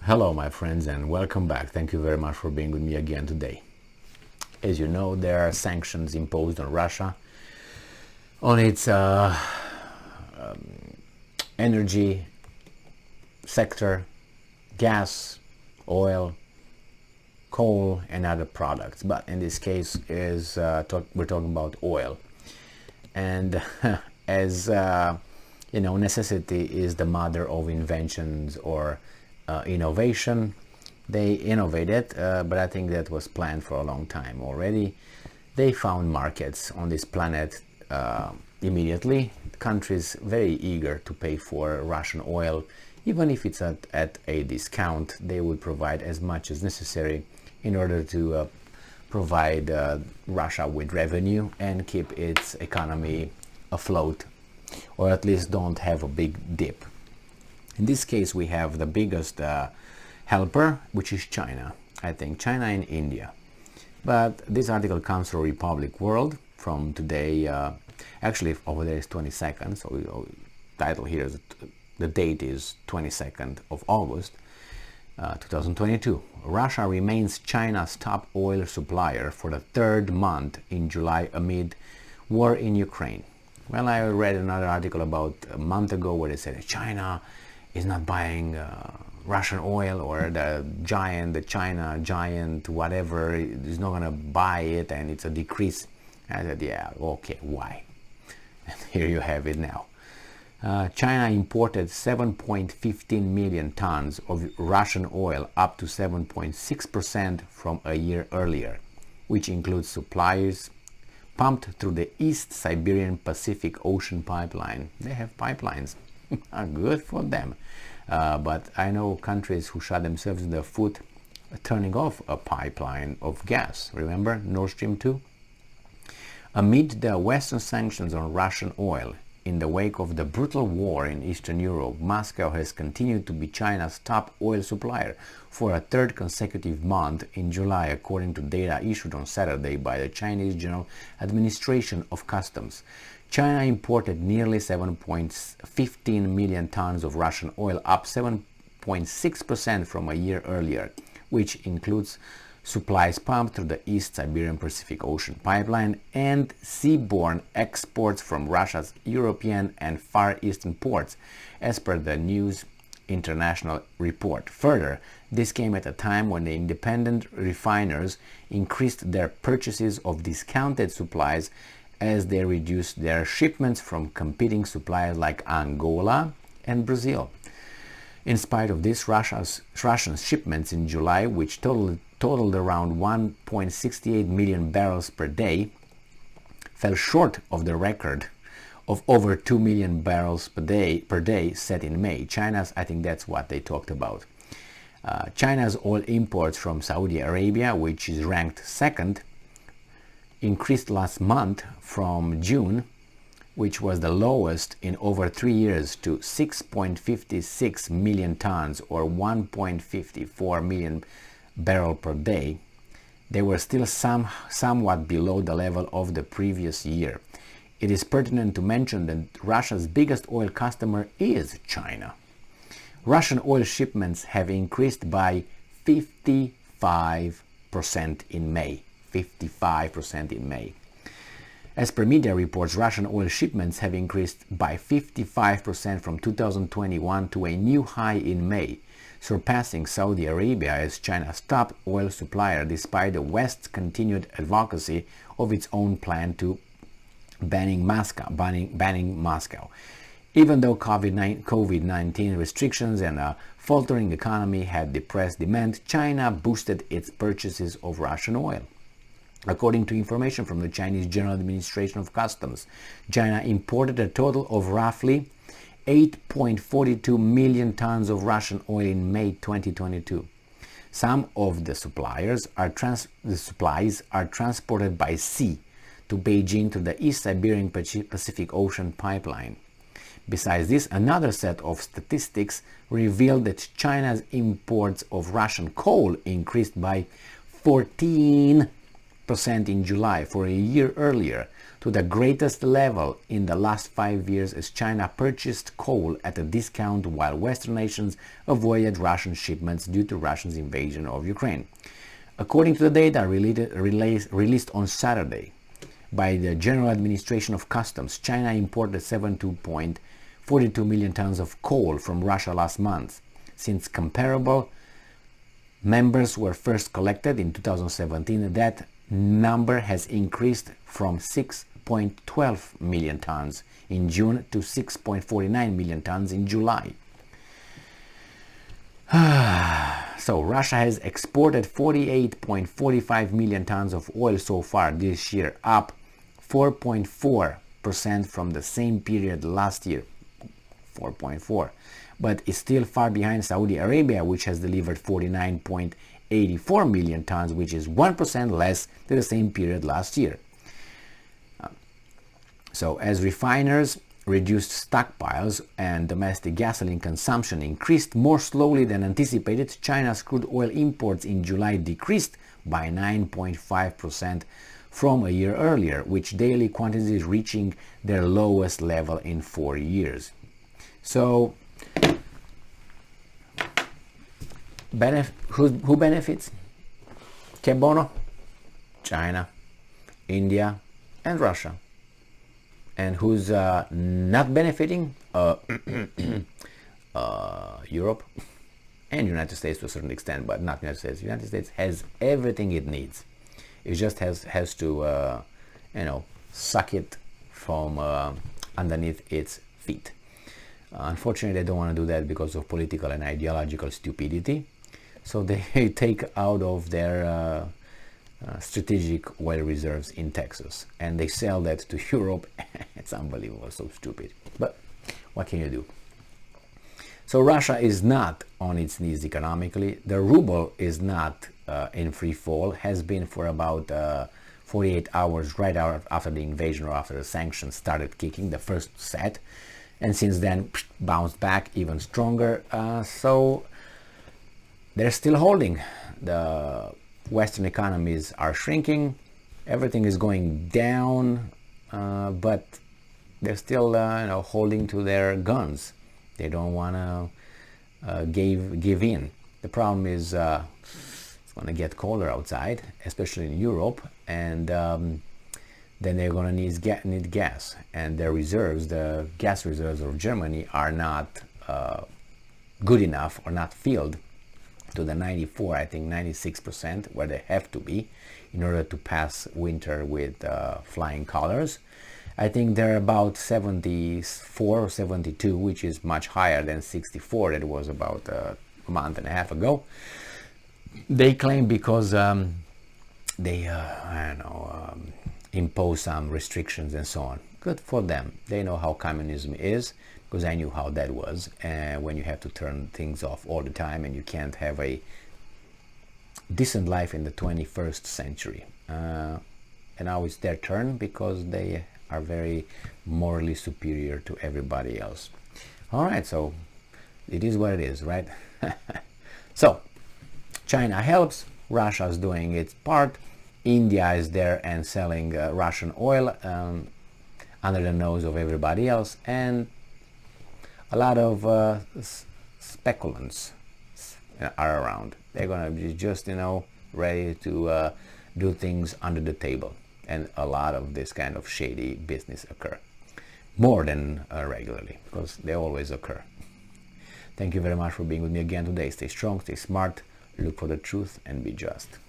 Hello my friends and welcome back. Thank you very much for being with me again today. As you know, there are sanctions imposed on Russia on its energy sector, gas, oil, coal and other products, but in this case we're talking about oil. And as necessity is the mother of inventions or innovation. They innovated, but I think that was planned for a long time already. They found markets on this planet immediately. Countries very eager to pay for Russian oil, even if it's at a discount. They would provide as much as necessary in order to provide Russia with revenue and keep its economy afloat, or at least don't have a big dip. In this case, we have the biggest helper, which is China. I think China and India. But this article comes from Republic World from today. Actually, over there is 22nd. So the title here is the date is 22nd of August, 2022. Russia remains China's top oil supplier for the third month in July amid war in Ukraine. Well, I read another article about a month ago where they said China is not buying Russian oil, or the China giant, whatever, is not going to buy it, and it's a decrease. I said, yeah, okay, why? And here you have it now. China imported 7.15 million tons of Russian oil, up to 7.6% from a year earlier, which includes supplies pumped through the East Siberian Pacific Ocean pipeline. They have pipelines. Good for them. But I know countries who shot themselves in the foot turning off a pipeline of gas. Remember Nord Stream 2? Amid the Western sanctions on Russian oil, in the wake of the brutal war in Eastern Europe, Moscow has continued to be China's top oil supplier for a third consecutive month in July, according to data issued on Saturday by the Chinese General Administration of Customs. China imported nearly 7.15 million tons of Russian oil, up 7.6% from a year earlier, which includes supplies pumped through the East Siberian Pacific Ocean pipeline and seaborne exports from Russia's European and Far Eastern ports, as per the News International report. Further, this came at a time when the independent refiners increased their purchases of discounted supplies as they reduced their shipments from competing suppliers like Angola and Brazil. In spite of this, Russian shipments in July, which totaled around 1.68 million barrels per day, fell short of the record of over 2 million barrels per day set in May. I think that's what they talked about. China's oil imports from Saudi Arabia, which is ranked second, increased last month from June, which was the lowest in over 3 years, to 6.56 million tons or 1.54 million barrels per day. They were still somewhat below the level of the previous year. It is pertinent to mention that Russia's biggest oil customer is China. Russian oil shipments have increased by 55% in May. 55% in May. As per media reports, Russian oil shipments have increased by 55% from 2021 to a new high in May, surpassing Saudi Arabia as China's top oil supplier, despite the West's continued advocacy of its own plan to banning Moscow. Even though COVID-19 restrictions and a faltering economy had depressed demand, China boosted its purchases of Russian oil. According to information from the Chinese General Administration of Customs, China imported a total of roughly 8.42 million tons of Russian oil in May 2022. Some of the supplies are transported by sea to Beijing through the East Siberian Pacific Ocean pipeline. Besides this, another set of statistics revealed that China's imports of Russian coal increased by 14% in July for a year earlier, to to the greatest level in the last 5 years as China purchased coal at a discount while Western nations avoided Russian shipments due to Russia's invasion of Ukraine. According to the data released on Saturday by the General Administration of Customs, China imported 72.42 million tons of coal from Russia last month. Since comparable members were first collected in 2017, that number has increased from 6.12 million tons in June to 6.49 million tons in July. So Russia has exported 48.45 million tons of oil so far this year, up 4.4% from the same period last year. 4.4, but is still far behind Saudi Arabia, which has delivered 49.84 million tons, which is 1% less than the same period last year. So as refiners reduced stockpiles and domestic gasoline consumption increased more slowly than anticipated, China's crude oil imports in July decreased by 9.5% from a year earlier, with daily quantities reaching their lowest level in 4 years. So, who benefits? Que bono? China, India, and Russia. And who's not benefiting? Europe and United States to a certain extent, but not United States. United States has everything it needs. It just has to, suck it from underneath its feet. Unfortunately, they don't want to do that because of political and ideological stupidity. So they take out of their strategic oil reserves in Texas and they sell that to Europe. It's unbelievable, so stupid. But what can you do? So Russia is not on its knees economically. The ruble is not in free fall, has been for about 48 hours right after the invasion or after the sanctions started kicking, the first set. And since then bounced back even stronger. So they're still holding. The Western economies are shrinking, everything is going down, but they're still holding to their guns. They don't want to give in. The problem is it's going to get colder outside, especially in Europe, and then they're going to need gas, and their reserves, the gas reserves of Germany, are not good enough or not filled to the 94, I think 96% where they have to be in order to pass winter with flying colors. I think they're about 74 or 72, which is much higher than 64 that it was about a month and a half ago. They claim because they impose some restrictions and so on. Good for them. They know how communism is, because I knew how that was, when you have to turn things off all the time and you can't have a decent life in the 21st century. And now it's their turn because they are very morally superior to everybody else. All right, so it is what it is, right? So China helps, Russia is doing its part, India is there and selling Russian oil under the nose of everybody else, and a lot of speculants are around. They're going to be just, ready to do things under the table. And a lot of this kind of shady business occur. More than regularly, because they always occur. Thank you very much for being with me again today. Stay strong, stay smart, look for the truth, and be just.